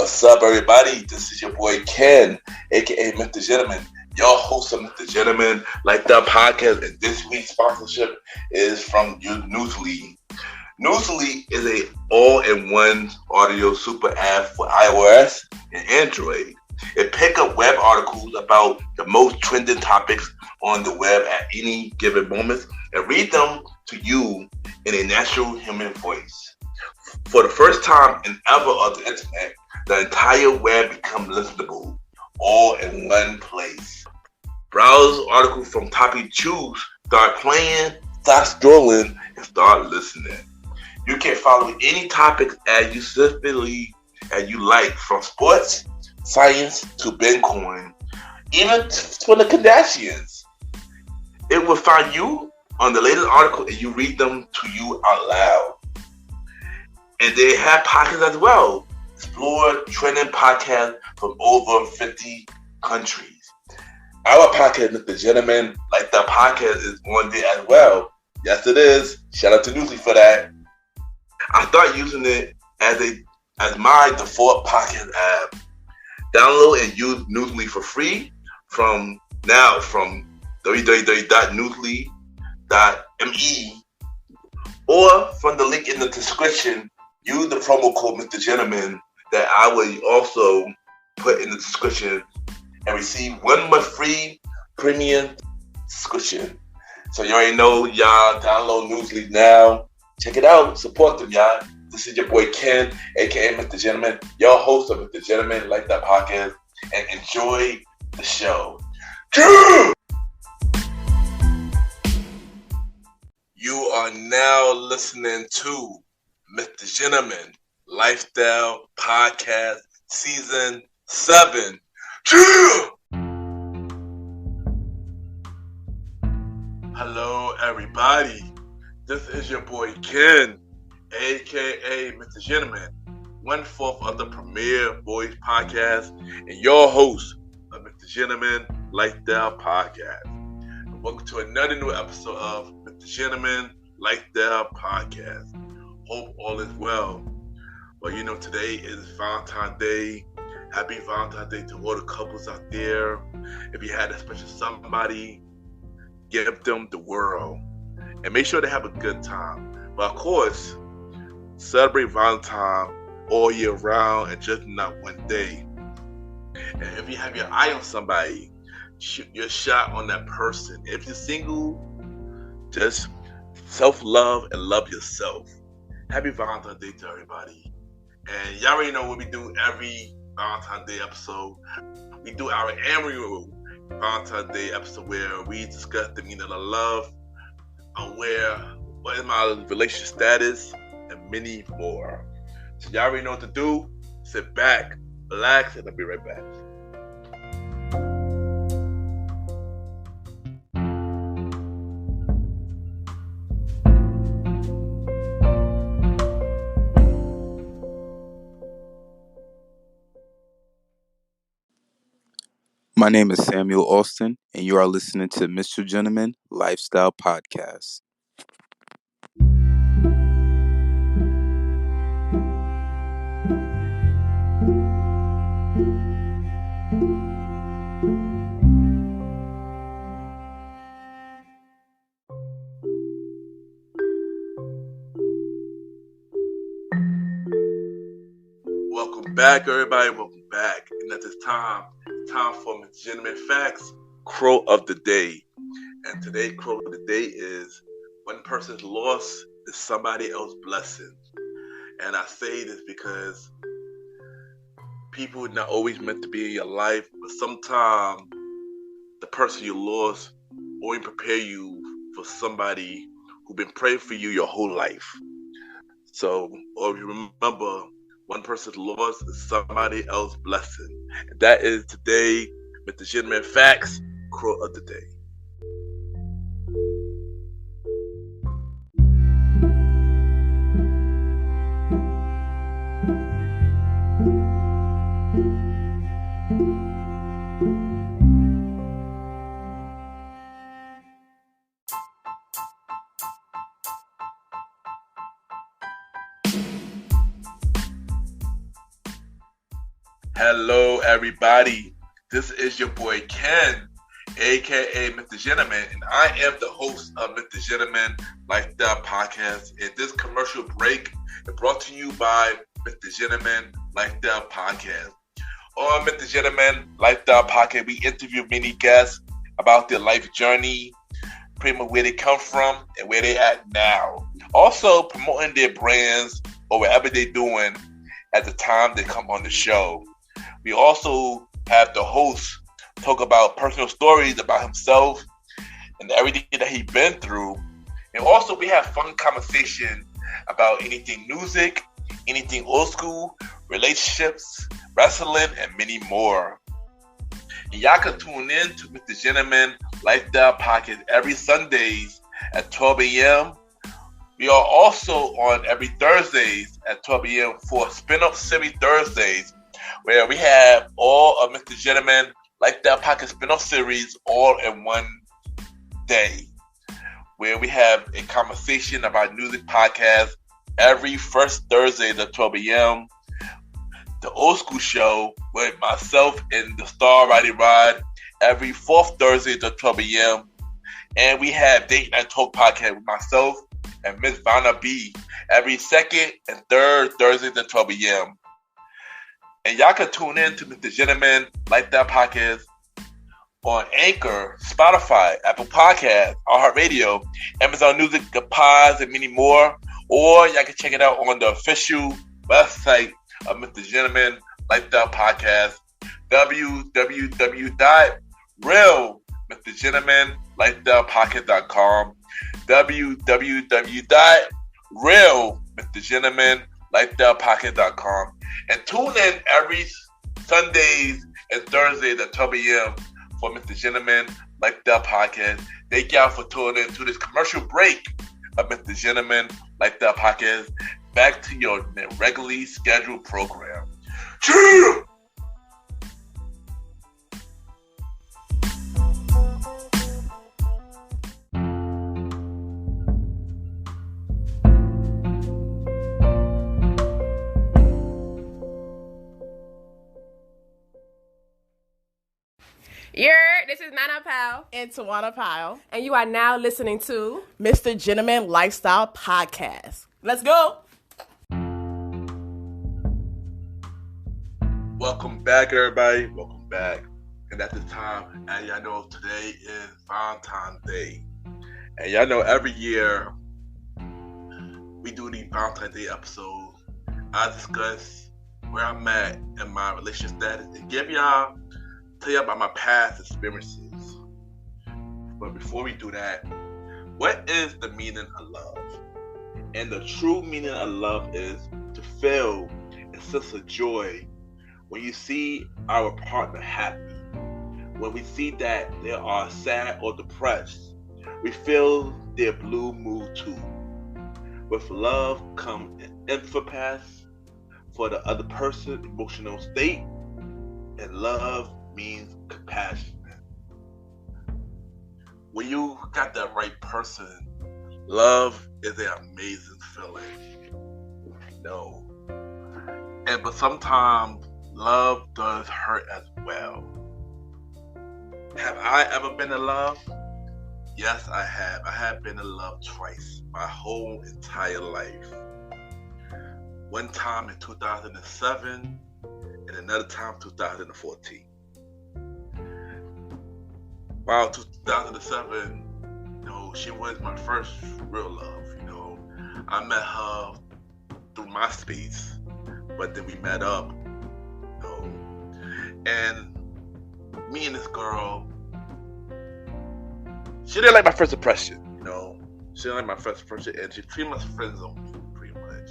What's up, everybody? This is your boy Ken, aka MrGentleman, your host of MrGentleman Like That podcast. And this week's sponsorship is from Newsly. Newsly is a all-in-one audio super app for iOS and Android. It picks up web articles about the most trending topics on the web at any given moment and read them to you in a natural human voice. For the first time in ever of the internet, the entire web becomes listenable, all in one place. Browse articles from topic choose, start playing, start scrolling, and start listening. You can follow any topics as you specifically as you like, from sports, science to Bitcoin, even for the Kardashians. It will find you on the latest article and you read them to you out loud. And they have podcasts as well. Explore trending podcasts from over 50 countries. Our podcast, MrGentleman Like That podcast, is on there as well. Yes, it is. Shout out to Newsly for that. I started using it as my default podcast app. Download and use Newsly for free from www.newsly.me or from the link in the description. Use the promo code MrGentleman that I will also put in the description and receive 1 month free premium subscription. So you already know, y'all, download Newsly now. Check it out. Support them, y'all. This is your boy Ken, aka MrGentleman, your host of MrGentleman Like That podcast, and enjoy the show. You are now listening to MrGentleman Lifestyle Podcast Season 7. Hello, everybody. This is your boy Ken, aka MrGentleman, 1/4 of the premier voice podcast, and your host of MrGentleman Lifestyle Podcast. And welcome to another new episode of MrGentleman Lifestyle Podcast. Hope all is well. Well, you know, today is Valentine Day. Happy Valentine's Day to all the couples out there. If you had a special somebody, give them the world. And make sure they have a good time. But of course, celebrate Valentine all year round and just not one day. And if you have your eye on somebody, shoot your shot on that person. If you're single, just self-love and love yourself. Happy Valentine's Day to everybody. And y'all already know what we do every Valentine's Day episode. We do our annual Valentine's Day episode where we discuss the meaning of love, what is my relationship status, and many more. So y'all already know what to do. Sit back, relax, and I'll be right back. My name is Samuel Alston, and you are listening to MrGentleman Lifestyle Podcast. Welcome back, everybody. Welcome back. And at this time, it's time for MrGentleman Facts, Quote of the Day. And today's quote of the day is, one person's loss is somebody else's blessing. And I say this because people are not always meant to be in your life, but sometimes the person you lost only prepare you for somebody who's been praying for you your whole life. So, or you remember, one person's loss is somebody else's blessing. And that is today, MrGentleman Facts, Quote of the Day. Hello, everybody. This is your boy Ken, aka MrGentleman, and I am the host of MrGentleman Lifestyle Podcast. And this commercial break is brought to you by MrGentleman Lifestyle Podcast. On MrGentleman Lifestyle Podcast, we interview many guests about their life journey, pretty much where they come from and where they at now. Also promoting their brands or whatever they're doing at the time they come on the show. We also have the host talk about personal stories about himself and everything that he's been through. And also we have fun conversation about anything music, anything old school, relationships, wrestling, and many more. And y'all can tune in to MrGentleman Lifestyle Podcast every Sundays at 12 a.m. We are also on every Thursdays at 12 a.m. for Spin-Off Series Thursdays, where we have all of MrGentleman Lifestyle Podcast spin-off series all in one day, where we have a conversation about music podcast every first Thursday at 12 a.m. The Old School Show with myself and the Star Riding Rod every fourth Thursday at 12 a.m. And we have Date Night Talk Podcast with myself and Miss Vanna B every second and third Thursdays at 12 a.m. And y'all can tune in to MrGentleman Lifestyle Podcast on Anchor, Spotify, Apple Podcasts, iHeartRadio, Amazon Music, The Pods, and many more. Or y'all can check it out on the official website of MrGentleman Lifestyle Podcast, www.realmrgentlemanlifestylepodcast.com, www.realmrgentlemanlifestylepodcast.com. And tune in every Sundays and Thursdays at 12 a.m. for MrGentleman Lifestyle Podcast. Thank y'all for tuning in to this commercial break of MrGentleman Lifestyle Podcast. Back to your regularly scheduled program. Cheer! This is Nana Powell and Tawana Powell, and you are now listening to MrGentleman Lifestyle Podcast. Let's go. Welcome back, everybody. Welcome back. And at this time, and y'all know today is Valentine's Day. And y'all know every year we do these Valentine's Day episodes. I discuss where I'm at in my relationship status and tell you about my past experiences. But before we do that, what is the meaning of love? And the true meaning of love is to feel a sense of joy when you see our partner happy. When we see that they are sad or depressed, we feel their blue mood too. With love comes an empathy for the other person's emotional state, and love means compassion. When you got that right person, love is an amazing feeling. No. But sometimes love does hurt as well. Have I ever been in love? Yes, I have. I have been in love twice, my whole entire life. One time in 2007 and another time 2014. Wow, 2007, she was my first real love, I met her through MySpace, but then we met up, and me and this girl, she didn't like my first impression, she didn't like my first impression, and she pretty much friend-zoned me, pretty much.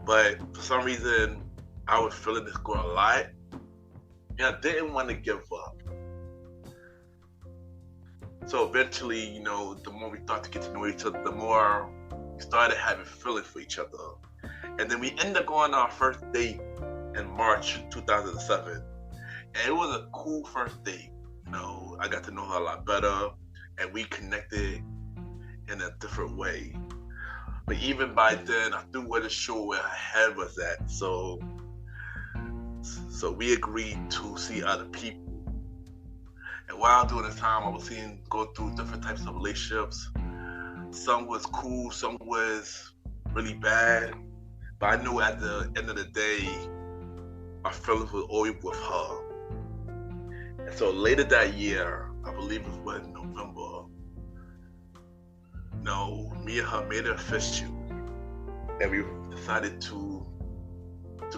But for some reason, I was feeling this girl a lot, and I didn't want to give up. So eventually, the more we started to get to know each other, the more we started having feelings for each other. And then we ended up going on our first date in March 2007. And it was a cool first date. I got to know her a lot better, and we connected in a different way. But even by then, I still wasn't sure where her head was at. So So we agreed to see other people. And while during this time, I was go through different types of relationships. Some was cool, some was really bad. But I knew at the end of the day, my feelings were always with her. And so later that year, I believe it was in November, me and her made it official. And we decided to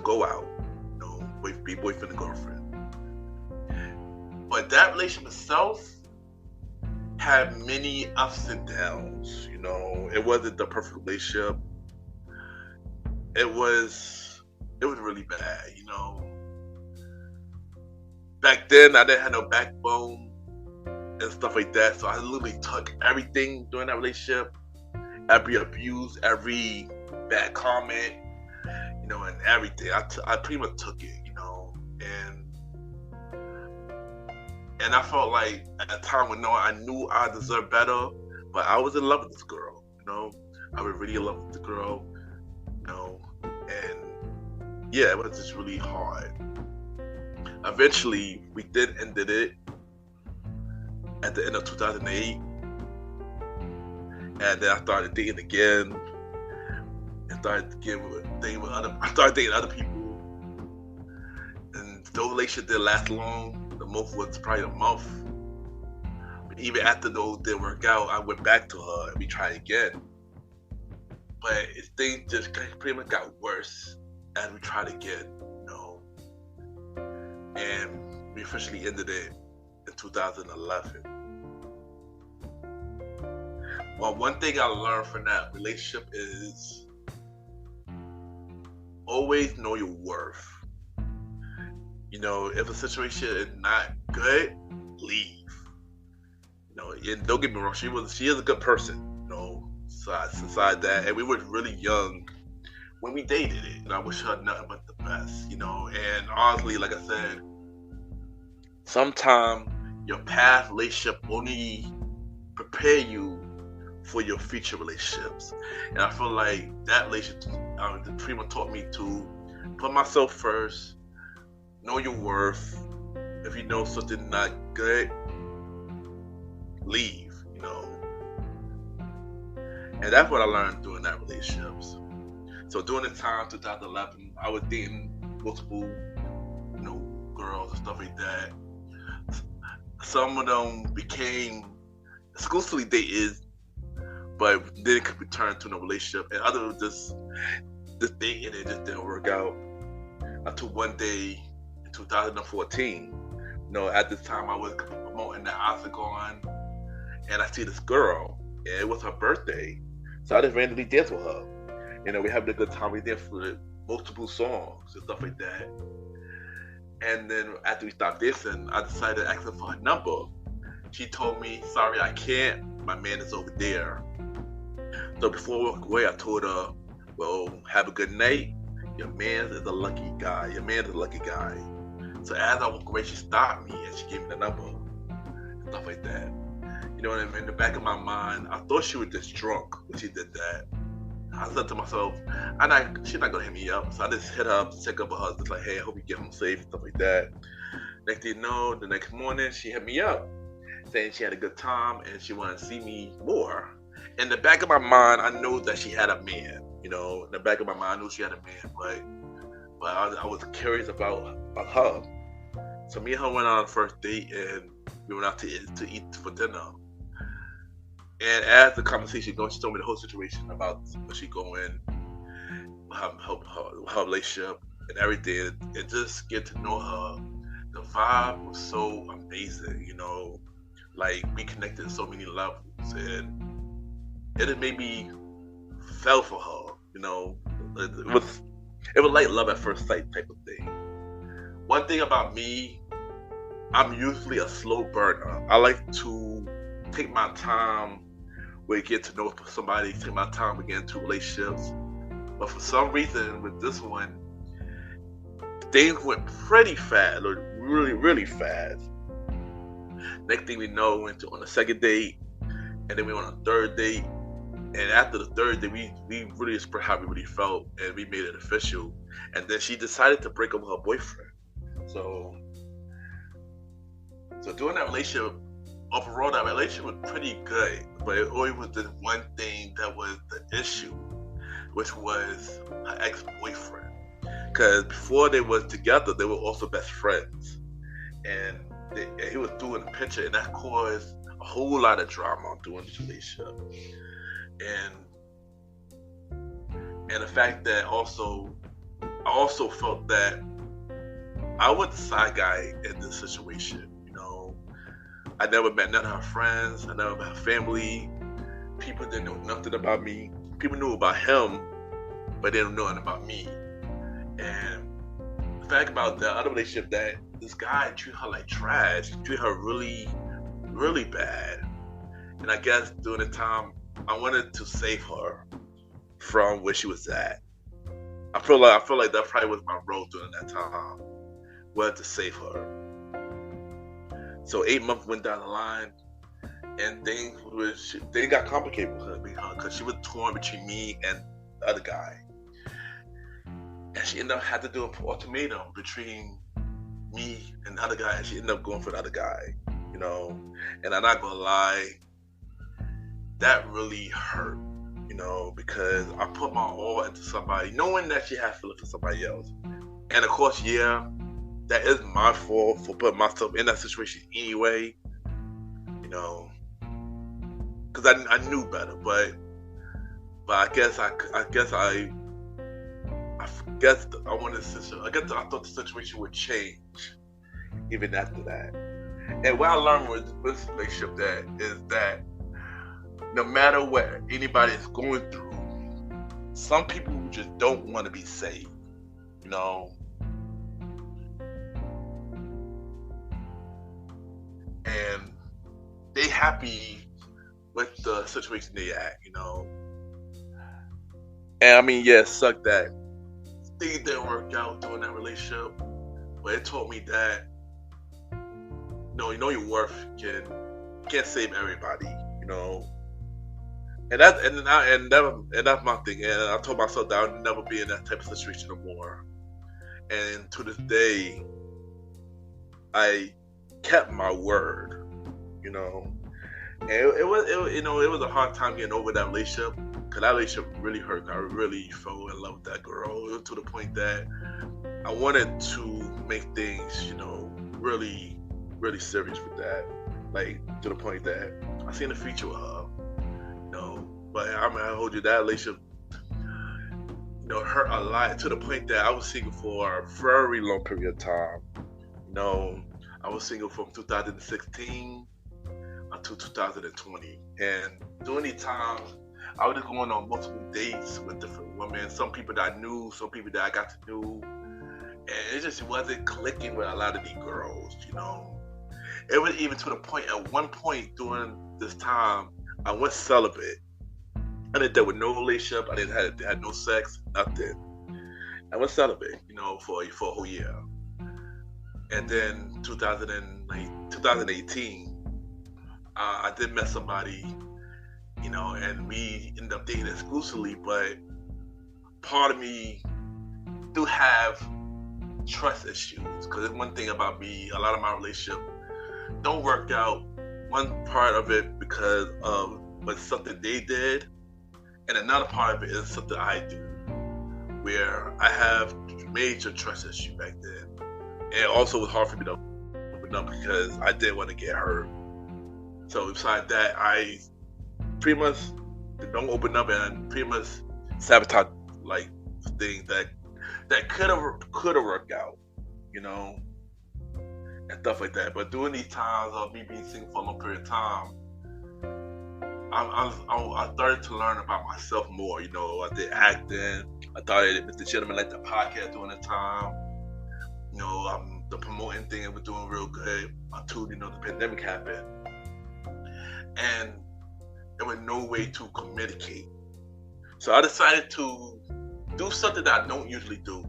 go out, be boyfriend and girlfriend. But that relationship itself had many ups and downs. It wasn't the perfect relationship. It was really bad. Back then, I didn't have no backbone and stuff like that. So I literally took everything during that relationship, every abuse, every bad comment, and everything. I pretty much took it, and I felt like at the time when I knew I deserved better, but I was in love with this girl, I was really in love with the girl, and yeah, it was just really hard. Eventually, we did ended it at the end of 2008, and then I started dating again. I started dating other people, and the relationship didn't last long. The most was probably a month. But even after those didn't work out, I went back to her and we tried again. But things just pretty much got worse as we tried again, and we officially ended it in 2011. Well, one thing I learned from that relationship is always know your worth. If a situation is not good, leave. And don't get me wrong, she is a good person. Aside that, and we were really young when we dated it, and I wish her nothing but the best. And honestly, like I said, sometimes your past relationship only prepare you for your future relationships. And I feel like that relationship pretty much taught me to put myself first, know your worth. If you know something not good, leave, And that's what I learned during that relationships. So during the time, 2011, I was dating multiple, girls and stuff like that. Some of them became exclusively dated, but then could return to a relationship, and others just dating and it just didn't work out. Until one day in 2014, at this time I was promoting the Octagon, and I see this girl, and it was her birthday, so I just randomly danced with her. We having a good time. We danced for multiple songs and stuff like that. And then after we stopped dancing, I decided to ask her for her number. She told me, "Sorry, I can't. My man is over there." So before I walked away, I told her, "Well, have a good night. Your man is a lucky guy. Your man is a lucky guy." So as I walked away, she stopped me and she gave me the number. Stuff like that. In the back of my mind, I thought she was just drunk when she did that. I said to myself, she's not gonna hit me up. So I just hit her up, check up with her, just like, "Hey, I hope you get home safe," stuff like that. Next thing you know, the next morning, she hit me up, saying she had a good time and she wanted to see me more. In the back of my mind, I knew that she had a man. In the back of my mind, I knew she had a man, but I was curious about her. So me and her went on a first date, and we went out to eat for dinner. And as the conversation goes, she told me the whole situation about where she going, her relationship, and everything. And just get to know her. The vibe was so amazing, like we connected on so many levels, and it made me fell for her. It was like love at first sight type of thing. One thing about me, I'm usually a slow burner. I like to take my time with get to know somebody, take my time to get into relationships. But for some reason, with this one, things went pretty fast, really, really fast. Next thing we know, we went on a second date, and then we went on a third date. And after the third date, we really expressed how we really felt, and we made it official. And then she decided to break up with her boyfriend. So during that relationship, overall, that relationship was pretty good, but it always was this one thing that was the issue, which was her ex-boyfriend. Because before they was together, they were also best friends, and he was doing a picture, and that caused a whole lot of drama during this relationship. And the fact that I also felt that I was the side guy in this situation. I never met none of her friends. I never met her family. People didn't know nothing about me. People knew about him, but they didn't know nothing about me. And the fact about the other relationship, that this guy treated her like trash, treated her really, really bad. And I guess during the time, I wanted to save her from where she was at. I feel like that probably was my role during that time, was to save her. So 8 months went down the line, and things got complicated with her because she was torn between me and the other guy, and she ended up having to do an ultimatum between me and the other guy, and she ended up going for the other guy, And I'm not gonna lie, that really hurt, because I put my all into somebody, knowing that she has to look for somebody else, and of course, that is my fault for putting myself in that situation anyway, because I knew better. But I guess I wanted to. I thought the situation would change even after that. And what I learned with this relationship that no matter what anybody is going through, some people just don't want to be saved, And they happy with the situation they at, And I mean, it sucked that things didn't work out during that relationship, but it taught me that, you know your worth. You can't save everybody, And that's my thing. And I told myself that I would never be in that type of situation no more. And to this day, I kept my word, And it was a hard time getting over that relationship, because that relationship really hurt. I really fell in love with that girl. It was to the point that I wanted to make things, really, really serious with that. Like, to the point that I seen the future with her, But I hold you, that relationship, hurt a lot, to the point that I was single for a very long period of time. I was single from 2016 until 2020. And during these times, I was just going on multiple dates with different women. Some people that I knew, some people that I got to know. And it just wasn't clicking with a lot of these girls, It was even to the point, at one point during this time, I went celibate. I didn't deal with no relationship. I had no sex, nothing. I went celibate, for a whole year. And then 2018, I did meet somebody, and we ended up dating exclusively. But part of me do have trust issues, because it's one thing about me. A lot of my relationship don't work out. One part of it because of something they did, and another part of it is something I do, where I have major trust issue back then. And also it was hard for me to open up because I didn't want to get hurt. So besides that, I pretty much don't open up and pretty much sabotage like things that could have worked out, and stuff like that. But during these times of me being single for a long period of time, I started to learn about myself more. I did acting. I started MrGentleman, like the podcast during the time. The promoting thing was doing real good until the pandemic happened, and there was no way to communicate. So I decided to do something that I don't usually do.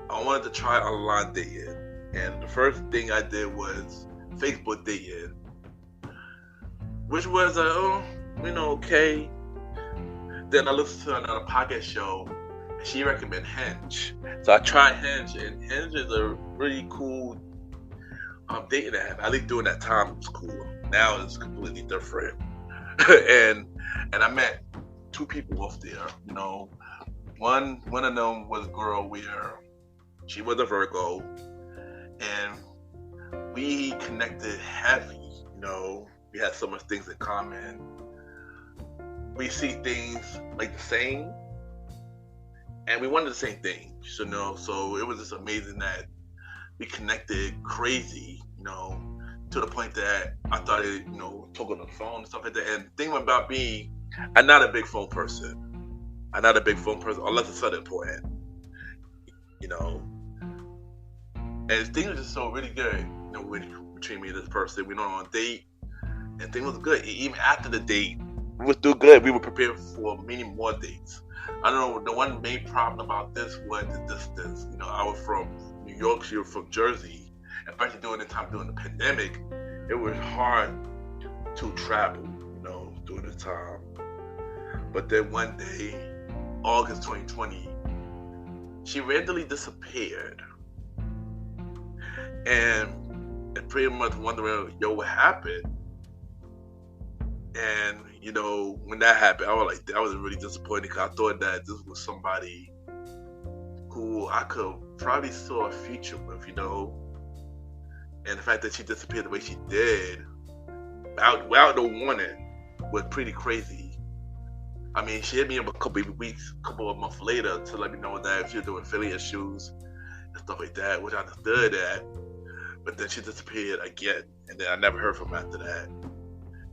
I wanted to try online dating, and the first thing I did was Facebook dating, which was okay. Then I listened to another podcast show, She recommended Hinge. So I tried Hinge, and Hinge is a really cool dating app. At least during that time it was cool. Now it's completely different. and I met two people off there. You know, one of them was a girl where she was a Virgo, and we connected heavy. You know, we had so much things in common. We see things like the same, and we wanted the same things. You know, so it was just amazing that we connected crazy. You know, to the point that I started, you know, talking on the phone and stuff like that. And the thing about me, I'm not a big phone person. Unless it's something important. You know, and things were just so really good. You know, between me and this person, we went on a date, and things was good. Even after the date, we were still good. We were prepared for many more dates. I don't know. The one main problem about this was the distance. You know, I was from New York. She was from Jersey. Especially during the pandemic, it was hard to travel, you know, during the time. But then one day, August 2020, she randomly disappeared. And pretty much wondering, what happened? And, you know, when that happened, I was really disappointed because I thought that this was somebody who I could probably saw a future with, you know. And the fact that she disappeared the way she did, without no warning, was pretty crazy. I mean, she hit me up a couple of months later to let me know that she was doing affiliate shoes and stuff like that, which I understood that. But then she disappeared again, and then I never heard from her after that.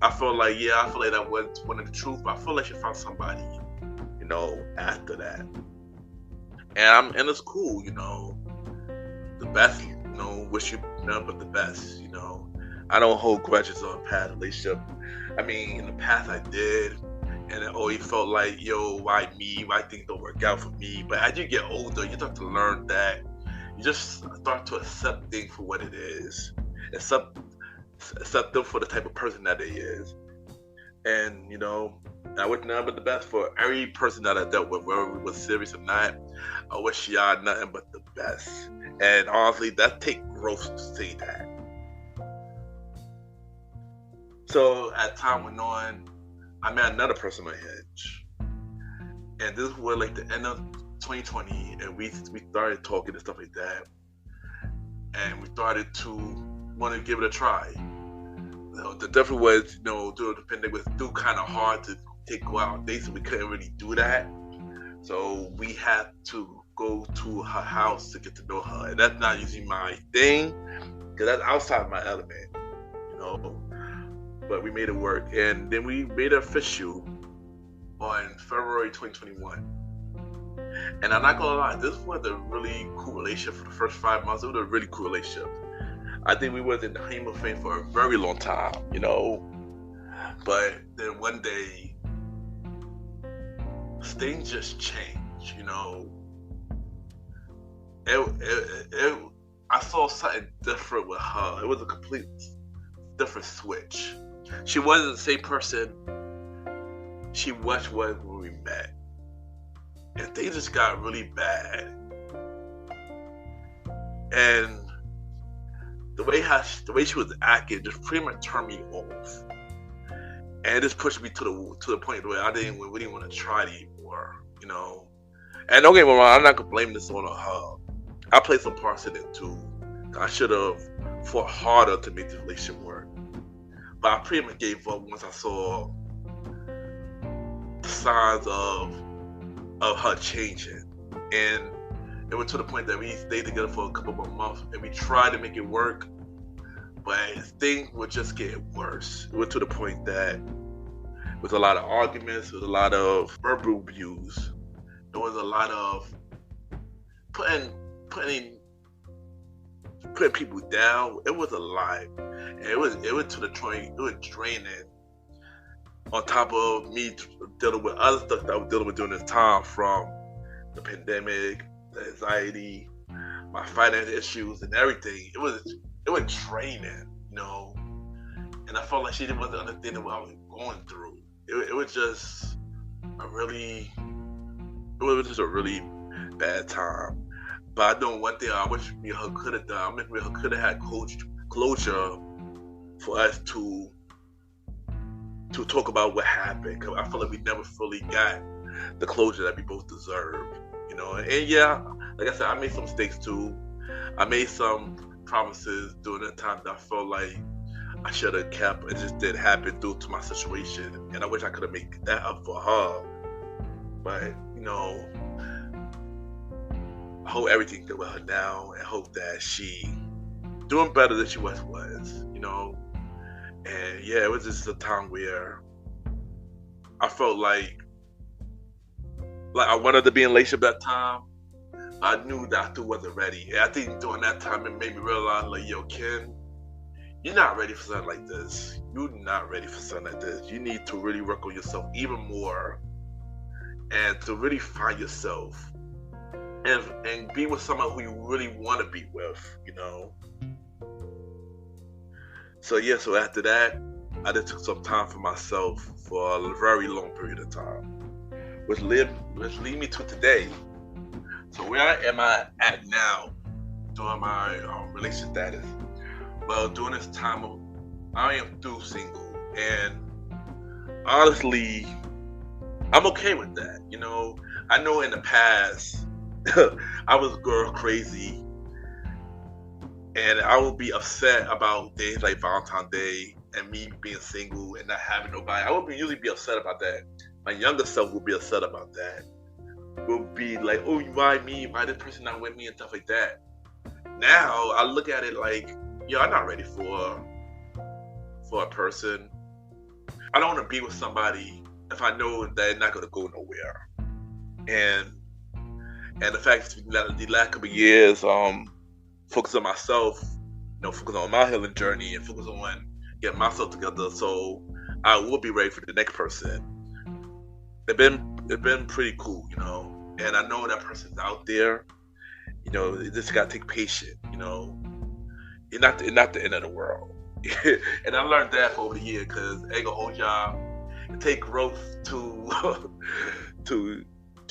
I feel like that was one of the truth, but I feel like she found somebody, you know, after that. And it's cool, you know, the best. You know, wish you nothing but the best, you know. I don't hold grudges on past relationship. I mean, in the past I did, and it always felt like, why me? Why things don't work out for me? But as you get older, you start to learn that you just start to accept things for what it is. Accept them for the type of person that they is. And, you know, I wish nothing but the best for every person that I dealt with, whether it was serious or not. I wish y'all nothing but the best. And honestly, that takes growth to say that. So as time went on, I met another person on Hinge. And this was like the end of 2020, and we started talking and stuff like that. And we started to want to give it a try. You know, the difference was, you know, during the pandemic, it was still kind of hard to go out on dates, and we couldn't really do that. So we had to go to her house to get to know her, and that's not usually my thing, because that's outside my element, you know. But we made it work, and then we made it official on February 2021. And I'm not gonna lie, this was a really cool relationship for the first 5 months. It was a really cool relationship. I think we was in the honeymoon phase for a very long time, you know. But then one day, things just changed, you know. I saw something different with her. It was a complete different switch. She wasn't the same person she was when we met. And things just got really bad. And the way she was acting just pretty much turned me off. And it just pushed me to the point where we didn't want to try it anymore, you know. And don't get me wrong, I'm not gonna blame this on her. I played some parts in it too. I should have fought harder to make the relationship work. But I pretty much gave up once I saw the signs of her changing. And it went to the point that we stayed together for a couple more months, and we tried to make it work, but things were just getting worse. It went to the point that with a lot of arguments, with a lot of verbal abuse, there was a lot of putting people down. It was a lot, and it was to the point. It was draining. On top of me dealing with other stuff that I was dealing with during this time, from the pandemic, the anxiety, my finance issues, and everything. It was draining, you know. And I felt like she wasn't understanding what I was going through. It was just a really bad time. But I know one thing I wish me and her could have done. I wish me and her could have had closure for us to talk about what happened. Cause I feel like we never fully got the closure that we both deserve. And yeah, like I said, I made some mistakes too. I made some promises during the time that I felt like I should have kept. It just didn't happen due to my situation, and I wish I could have made that up for her. But I hope everything good with her now, and hope that she doing better than she was. And yeah, it was just a time where I felt like I wanted to be in a relationship at that time. I knew that I still wasn't ready. And I think during that time, it made me realize, like, yo, Ken, you're not ready for something like this. You're not ready for something like this. You need to really work on yourself even more and to really find yourself and be with someone who you really want to be with, So yeah, so after that, I just took some time for myself for a very long period of time. Which lead me to today. So where am I at now during my relationship status? Well, during this time, I am through single, and honestly, I'm okay with that. I know in the past, I was girl crazy, and I would be upset about days like Valentine Day and me being single and not having nobody. I would usually be upset about that. My younger self would be upset about that. Would be like, oh, why me? Why this person not with me and stuff like that. Now I look at it like, yo, I'm not ready for a person. I don't want to be with somebody if I know that they're not going to go nowhere. And the fact that the last couple of years, focus on myself, focus on my healing journey and focus on getting myself together so I will be ready for the next person. It's been pretty cool, and I know that person's out there. You just gotta take patience. You're not the end of the world. And I learned that over the year because it ain't gonna hold y'all. It take growth to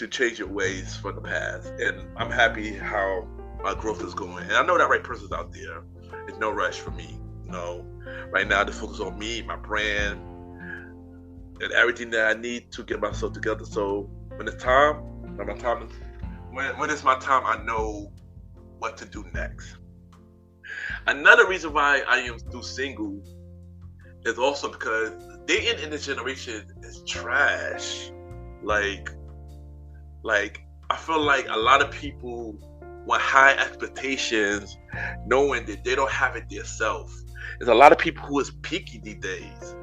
change your ways from the past, and I'm happy how my growth is going. And I know that right person's out there. There's no rush for me. Right now, to focus on me, my brand, and everything that I need to get myself together. So when it's time, when it's my time, I know what to do next. Another reason why I am still single is also because dating in this generation is trash. Like I feel like a lot of people want high expectations, knowing that they don't have it themselves. There's a lot of people who is picky these days.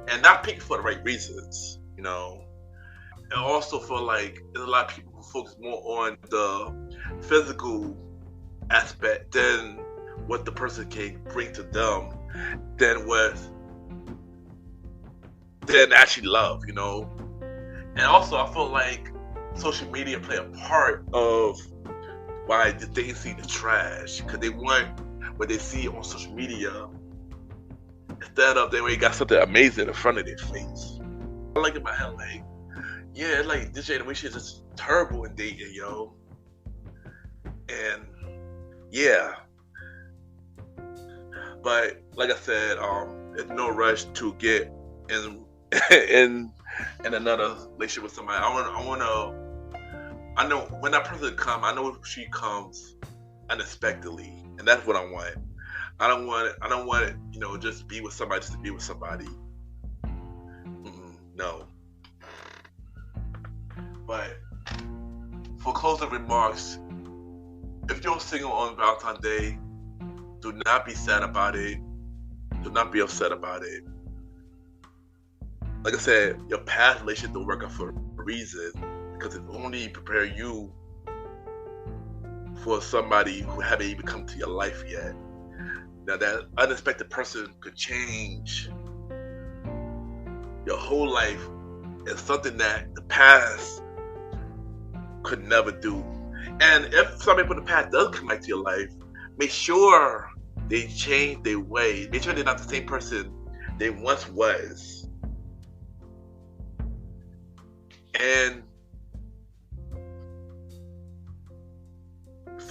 And not picky for the right reasons, And also feel like there's a lot of people who focus more on the physical aspect than what the person can bring to them, than actually love, And also I feel like social media play a part of why the dating scene is trash, because they want what they see on social media instead of they already got something amazing in front of their face. I like in my head, like, yeah, like this generation is just terrible in dating, yo. And yeah. But like I said, there's no rush to get in another relationship with somebody. I know when that person comes, I know she comes unexpectedly, and that's what I want. I don't want it, just be with somebody just to be with somebody. No. But for closing remarks, if you're single on Valentine's Day, do not be sad about it. Do not be upset about it. Like I said, your past relationship don't work out for a reason, because it only prepare you for somebody who haven't even come to your life yet. Now that unexpected person could change your whole life. It's something that the past could never do. And if somebody from the past does come back to your life, make sure they change their way. Make sure they're not the same person they once was. And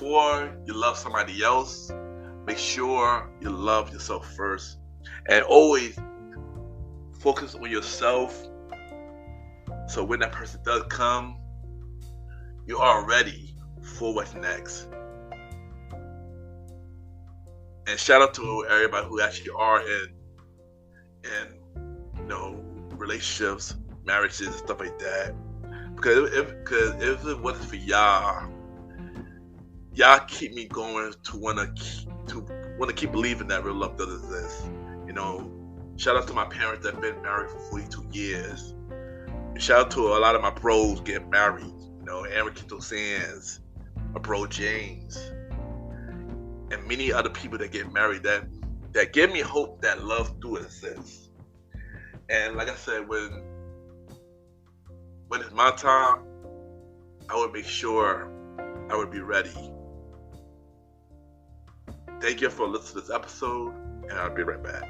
before you love somebody else, make sure you love yourself first. And always focus on yourself. So when that person does come, you are ready for what's next. And shout out to everybody who actually are in relationships, marriages, and stuff like that. Because if it wasn't for y'all keep me going to want to keep believing that real love does exist. Shout out to my parents that have been married for 42 years. And shout out to a lot of my bros getting married. Aaron Quinto Sands, my bro James, and many other people that get married that give me hope that love do exist. And like I said, when it's my time, I would make sure I would be ready. Thank you for listening to this episode, and I'll be right back.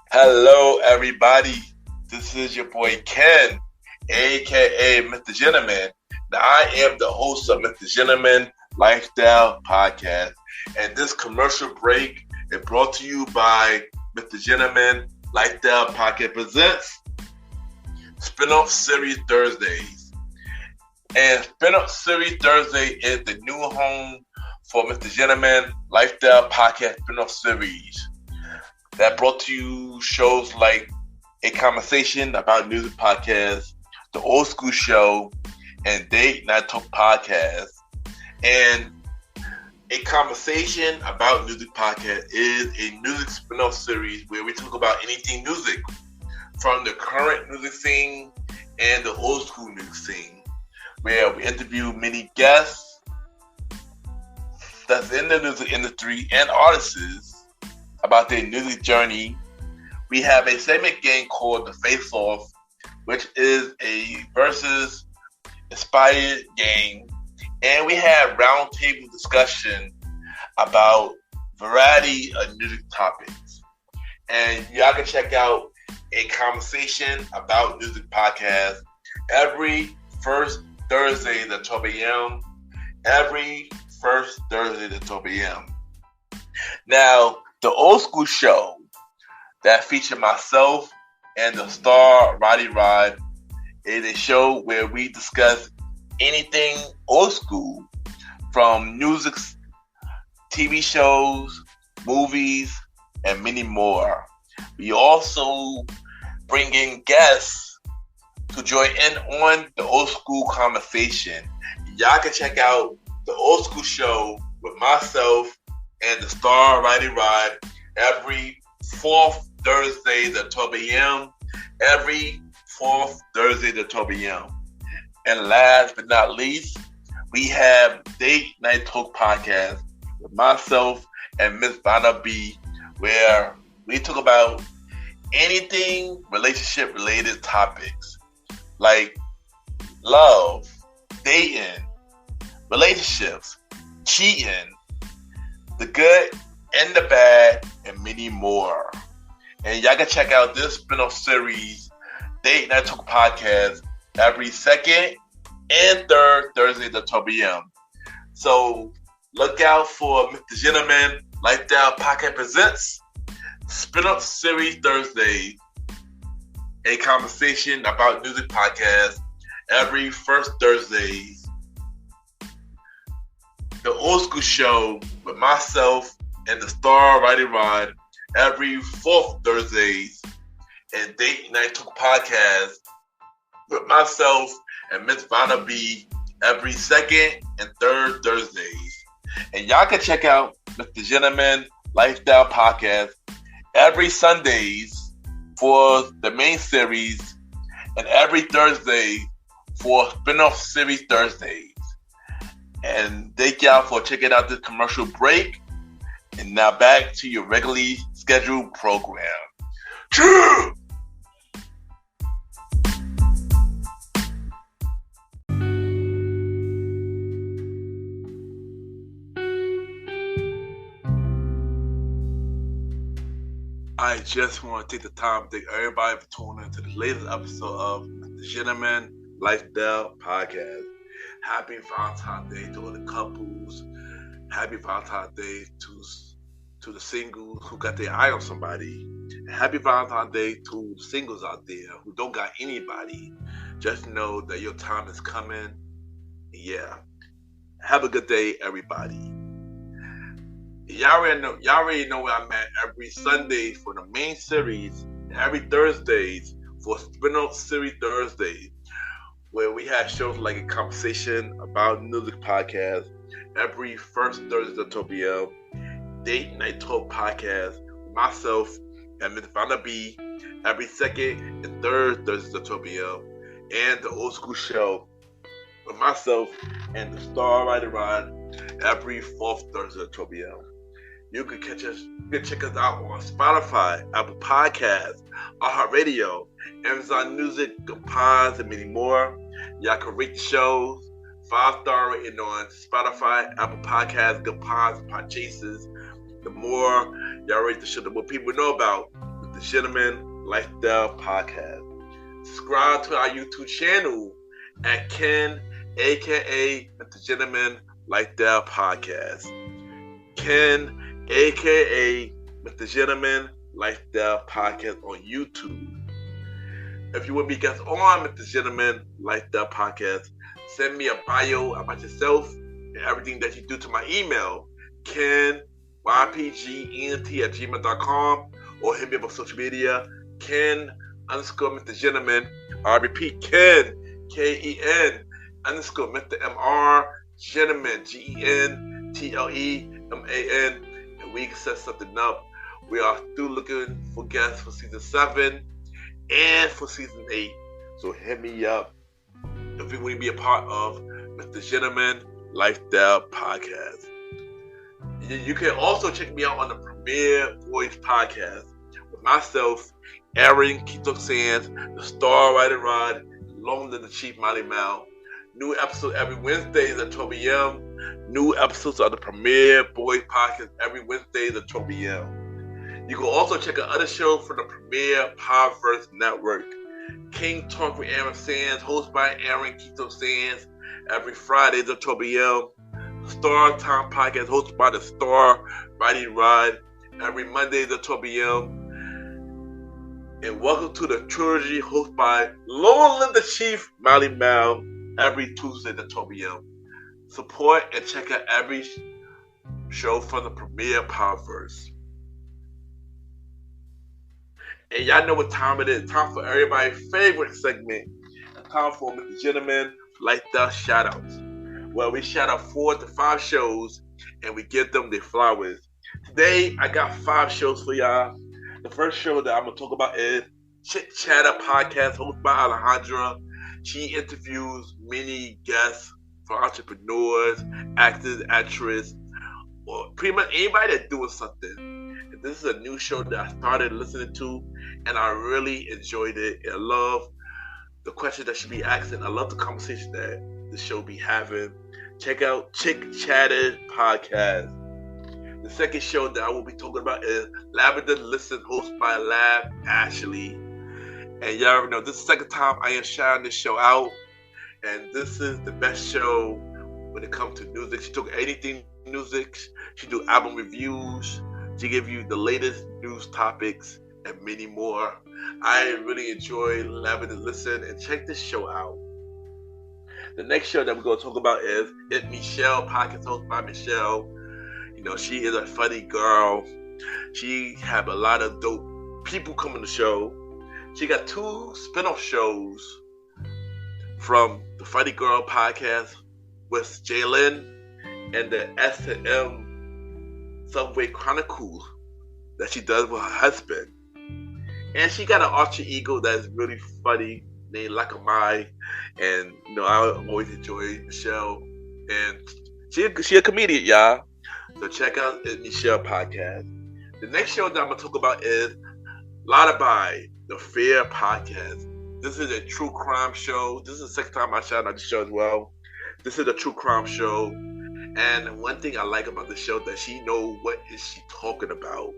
Hello, everybody. This is your boy Ken, aka MrGentleman. Now, I am the host of MrGentleman Lifestyle Podcast, and this commercial break is brought to you by MrGentleman Lifestyle Podcast presents Spinoff Series Thursdays. And Spinoff Series Thursday is the new home for MrGentleman Lifestyle Podcast Spinoff Series. That brought to you shows like A Conversation About Music Podcast, The Old School Show, and Date Night Talk Podcast. And A Conversation About Music Podcast is a music spin-off series where we talk about anything music, from the current music scene and the old school music scene, where we interview many guests that's in the music industry and artists about their music journey. We have a segment game called The Face Off, which is a versus inspired game. And we have roundtable discussion about variety of music topics. And y'all can check out A Conversation About Music Podcast every first Thursday at 12 a.m. Every first Thursday at 12 a.m. Now, the Old School Show that featured myself and the star Roddy Rod is a show where we discuss anything old school, from music, TV shows, movies, and many more. We also bring in guests to join in on the old school conversation. Y'all can check out the Old School Show with myself and the star Roddy Rod every fourth Thursday at 12 a.m. Every fourth Thursday at 12 a.m. And last but not least, we have Date Night Talk Podcast with myself and Miss Vanna B, where we talk about anything relationship related topics like love, dating, relationships, cheating, the good and the bad, and many more. And y'all can check out this spin-off series, Date Night Talk Podcast, every second and third Thursday at 12 p.m. So look out for MrGentleman Lifestyle Podcast presents Spin-off Series Thursday, A Conversation About Music Podcast every first Thursdays. The Old School Show with myself and the star Roddy Rod every fourth Thursdays, and Date Night Talk Podcast with myself and Miss Vanna B every second and third Thursdays. And y'all can check out MrGentleman Lifestyle Podcast every Sundays for the main series and every Thursday for spin-off series Thursdays. And thank y'all for checking out this commercial break. And now back to your regularly scheduled program. I just want to take the time to thank everybody for tuning in to the latest episode of MrGentleman Lifestyle Podcast. Happy Valentine's Day to all the couples. Happy Valentine's Day to the singles who got their eye on somebody. And happy Valentine's Day to the singles out there who don't got anybody. Just know that your time is coming. Yeah. Have a good day, everybody. Y'all already know where I'm at every Sunday for the main series, and every Thursdays for spin-off series Thursdays, where we have shows like a conversation about music podcast. Every first Thursday of 12 p.m. Date Night Talk podcast with myself and Ms. Vanna B. Every second and third Thursday of 12 p.m. And the Old School Show with myself and the Star Rider Rod every fourth Thursday of 12 p.m. You can check us out on Spotify, Apple Podcasts, iHeartRadio, Amazon Music, Pods, and many more. Y'all can rate the shows 5-star rating on Spotify, Apple Podcasts, Good Pods, and Podchases. The more y'all rate the show, the more people know about the Gentleman Lifestyle Podcast. Subscribe to our YouTube channel at Ken, aka the Gentleman Lifestyle Podcast. Ken, aka Mr. Gentleman Lifestyle Podcast on YouTube. If you want to be guest on Mr. Gentleman Lifestyle Podcast, send me a bio about yourself and everything that you do to my email, kenypgent@gmail.com, or hit me up on social media, Ken_Mr. Gentleman. I repeat, Ken, Ken _Mr. MR Gentleman, GENTLEMAN. We can set something up. We are still looking for guests for season 7 and for season 8. So hit me up if you want to be a part of Mr. Gentleman Lifestyle Podcast. You can also check me out on the Premier Voice Podcast with myself, Aaron Keto Sands, the Star Rider Rod, Long than the Chief Molly Mal. New episode every Wednesday at 12 p.m. New episodes of the Premier Boys Podcast every Wednesday at 12 p.m. You can also check out other shows from the Premier Podverse Network. King Talk with Aaron Sands, hosted by Aaron Keto Sands, every Friday at 12 p.m. Star Time Podcast, hosted by the Star Riding Ride, every Monday at 12 p.m. And welcome to the Trilogy, hosted by Long Live the Chief Molly Mal, every Tuesday at 12 p.m. Support and check out every show from the Premier Podverse. And y'all know what time it is. Time for everybody's favorite segment. Time for Mr. Gentleman Lifestyle Shoutouts, where we shout out 4 to 5 shows and we give them their flowers. Today, I got 5 shows for y'all. The first show that I'm going to talk about is Chit Chatter Podcast, hosted by Alejandra. She interviews many guests for entrepreneurs, actors, actresses, or pretty much anybody that's doing something. And this is a new show that I started listening to, and I really enjoyed it. And I love the questions that she be asking. I love the conversation that the show be having. Check out Chick Chatter Podcast. The second show that I will be talking about is Lavender Listen, hosted by Lab Ashley. And y'all already know this is the second time I am shouting this show out. And this is the best show when it comes to music. She talk anything music. She do album reviews. She give you the latest news topics and many more. I really enjoy Lavender Listen, and check this show out. The next show that we're going to talk about is It Michelle Podcast, hosted by Michelle. You know, she is a funny girl. She have a lot of dope people come on the show. She got 2 spin-off shows from the Funny Girl Podcast with Jalen and the S&M Subway Chronicles that she does with her husband. And she got an alter ego that is really funny named Lakamai. And, you know, I always enjoy Michelle. And she a comedian, y'all. So check out the Michelle Podcast. The next show that I'm going to talk about is Lullaby, the Fair Podcast. This is a true crime show. This is the second time I shout out the show as well. This is a true crime show. And one thing I like about the show that she knows what is she talking about.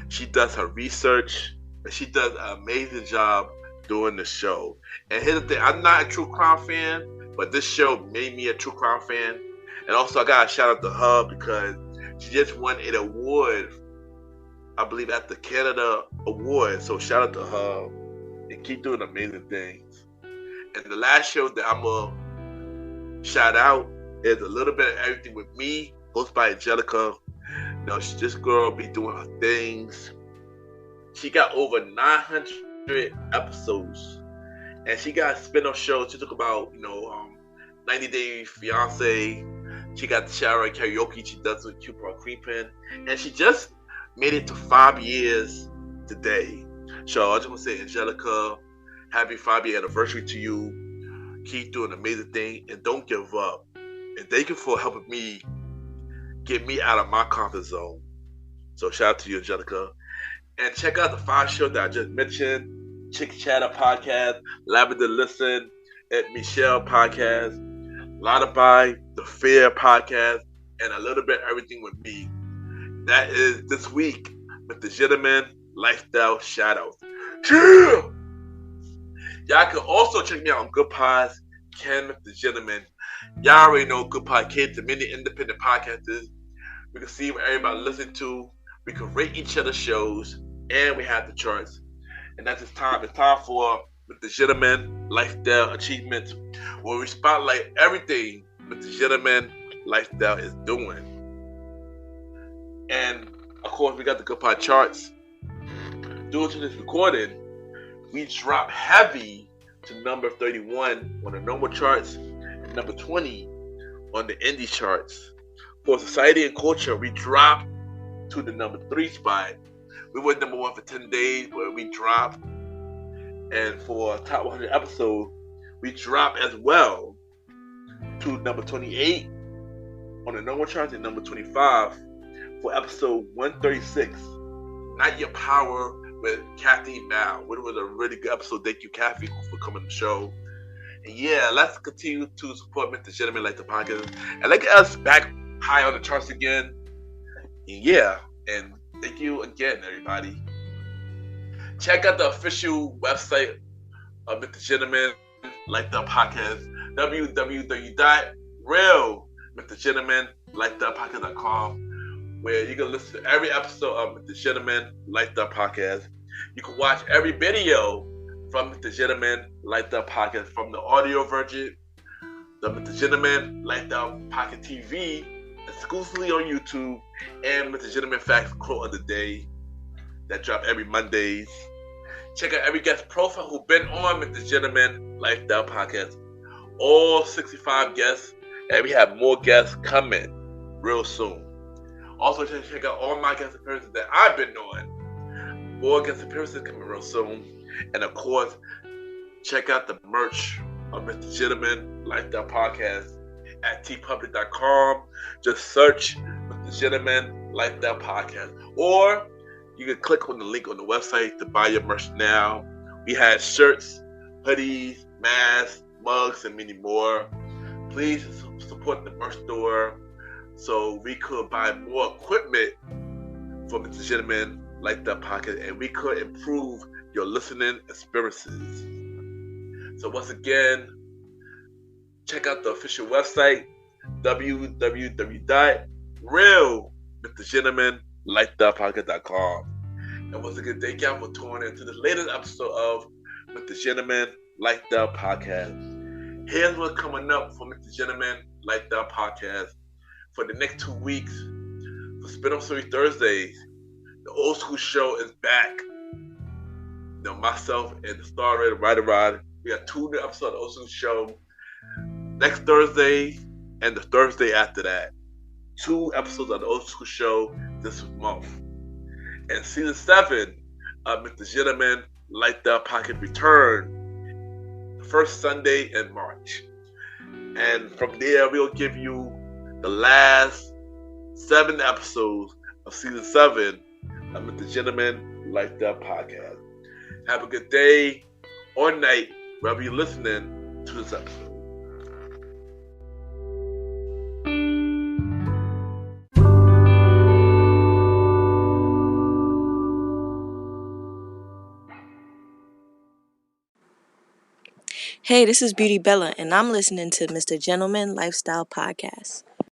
She does her research, and she does an amazing job doing the show. And here's the thing, I'm not a true crime fan, but this show made me a true crime fan. And also, I got to shout out to her because she just won an award, I believe, at the Canada Award. So shout out to her and keep doing amazing things. And the last show that I'm going to shout out is A Little Bit of Everything with Me, hosted by Angelica. You know, this girl be doing her things. She got over 900 episodes. And she got a spin-off show. She talk about, 90 Day Fiance. She got the shower karaoke she does with Cooper Creepin'. And she just made it to 5 years today. So I just want to say, Angelica, happy 5-year anniversary to you. Keep doing an amazing thing and don't give up. And thank you for helping me get me out of my comfort zone. So shout out to you, Angelica. And check out the 5 shows that I just mentioned. Chick Chatter Podcast, Lavender Listen, and Michelle Podcast, Lullaby, The Fair Podcast, and A Little Bit Everything with Me. That is this week with the Gentleman Lifestyle Shoutouts. Yeah! Y'all can also check me out on Good Pods, Ken with the Gentleman. Y'all already know Good Podcast, the many independent podcasters. We can see what everybody listen to. We can rate each other's shows, and we have the charts. And that's time. It's time for with the Gentleman Lifestyle Achievements, where we spotlight everything that the Gentleman Lifestyle is doing. And of course, we got the Good Pod charts. Due to this recording, we dropped heavy to number 31 on the normal charts and number 20 on the indie charts. For Society and Culture, we dropped to the number 3 spot. We were number 1 for 10 days, but we dropped. And for Top 100 episode, we dropped as well to number 28 on the normal charts and number 25 for episode 136. Not Your Power with Kathy Mao. It was a really good episode. Thank you, Kathy, for coming to the show. And yeah, let's continue to support Mr. Gentleman like the podcast. And let's get us back high on the charts again. And yeah, and thank you again, everybody. Check out the official website of Mr. Gentleman like the podcast, www.realmrgentlemanlikethepodcast.com, where you can listen to every episode of Mr. Gentleman Like the Podcast. You can watch every video from Mr. Gentleman Like the Podcast, from the audio version, the Mr. Gentleman Like the Podcast TV, exclusively on YouTube, and Mr. Gentleman Facts Quote of the Day that drop every Mondays. Check out every guest profile who's been on Mr. Gentleman Lifestyle Podcast. All 65 guests, and we have more guests coming real soon. Also, check out all my guest appearances that I've been on. More guest appearances coming real soon. And of course, check out the merch of Mr. Gentleman Lifestyle Podcast at tpublic.com. Just search Mr. Gentleman Lifestyle Podcast. Or you can click on the link on the website to buy your merch now. We have shirts, hoodies, masks, mugs, and many more. Please support the merch store so we could buy more equipment for Mr. Gentleman Like the Podcast, and we could improve your listening experiences. So once again, check out the official website, www.realmrgentlemanlikethepodcast.com. And once again, thank y'all for tuning into this latest episode of Mr. Gentleman Like the Podcast. Here's what's coming up for Mr. Gentleman Like the Podcast for the next 2 weeks. For Spin-Off Series Thursdays, the old school show is back. Myself and the star writer Rod, we got 2 new episodes of the old school show next Thursday and the Thursday after that. 2 episodes of the old school show this month. And season 7 of Mr. Gentleman Like the Podcast return the first Sunday in March. And from there, we'll give you the last 7 episodes of season 7 of Mr. Gentleman Like the Podcast. Have a good day or night wherever you're listening to this episode. Hey, this is Beauty Bella, and I'm listening to Mr. Gentleman Lifestyle Podcast.